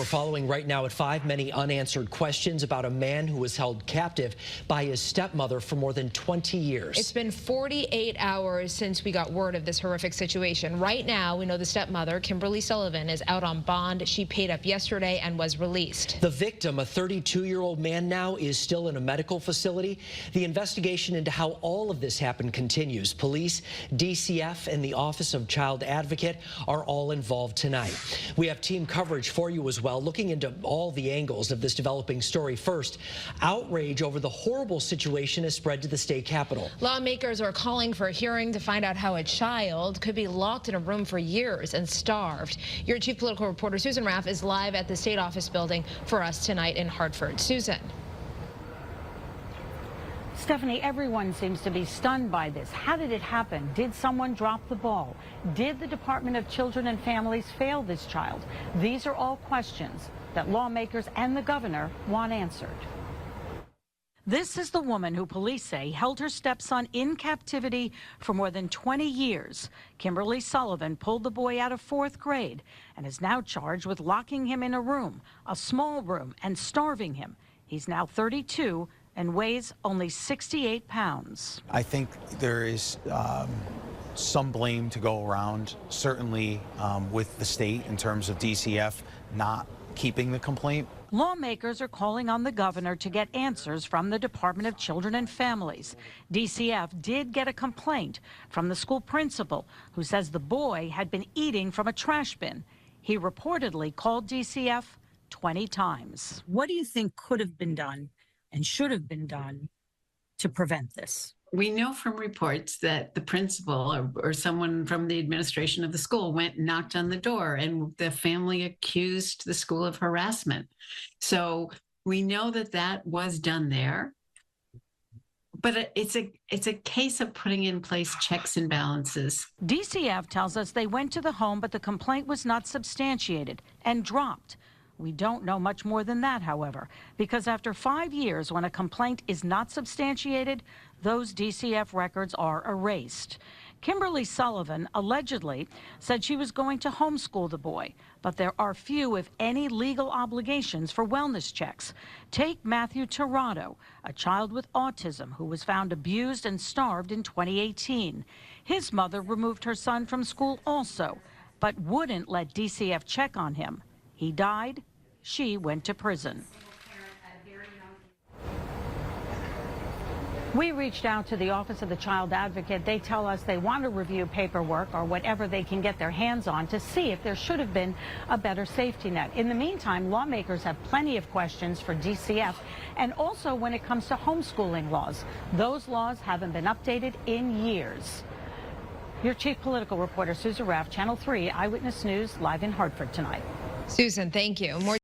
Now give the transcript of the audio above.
We're following right now at 5 many unanswered questions about a man who was held captive by his stepmother for more than 20 years. It's been 48 hours since we got word of this horrific situation. Right now, we know the stepmother, Kimberly Sullivan, is out on bond. She paid up yesterday and was released. The victim, a 32-year-old man now, is still in a medical facility. The investigation into how all of this happened continues. Police, DCF, and the Office of Child Advocate are all involved tonight. We have team coverage for you as well, looking into all the angles of this developing story. First, outrage over the horrible situation has spread to the state capitol. Lawmakers are calling for a hearing to find out how a child could be locked in a room for years and starved. Your chief political reporter, Susan Raff, is live at the state office building for us tonight in Hartford. Susan. Stephanie, everyone seems to be stunned by this. How did it happen? Did someone drop the ball? Did the Department of Children and Families fail this child? These are all questions that lawmakers and the governor want answered. This is the woman who police say held her stepson in captivity for more than 20 years. Kimberly Sullivan pulled the boy out of 4th grade and is now charged with locking him in a room, a small room, and starving him. He's now 32 and weighs only 68 pounds. I think there is some blame to go around, certainly with the state in terms of DCF not keeping the complaint. Lawmakers are calling on the governor to get answers from the Department of Children and Families. DCF did get a complaint from the school principal, who says the boy had been eating from a trash bin. He reportedly called DCF 20 times. What do you think could have been done and should have been done to prevent this? We know from reports that the principal or someone from the administration of the school went and knocked on the door, and the family accused the school of harassment. So we know that that was done there. But it's a case of putting in place checks and balances. DCF tells us they went to the home, but the complaint was not substantiated and dropped. We don't know much more than that, however, because after 5 years, when a complaint is not substantiated, those DCF records are erased. Kimberly Sullivan allegedly said she was going to homeschool the boy, but there are few, if any, legal obligations for wellness checks. Take Matthew Tirado, a child with autism who was found abused and starved in 2018. His mother removed her son from school also, but wouldn't let DCF check on him. He died. She went to prison. We reached out to the Office of the Child Advocate. They tell us they want to review paperwork or whatever they can get their hands on to see if there should have been a better safety net. In the meantime, lawmakers have plenty of questions for DCF, and also when it comes to homeschooling laws. Those laws haven't been updated in years. Your chief political reporter, Susan Raff, Channel 3 Eyewitness News, live in Hartford tonight. Susan, thank you. More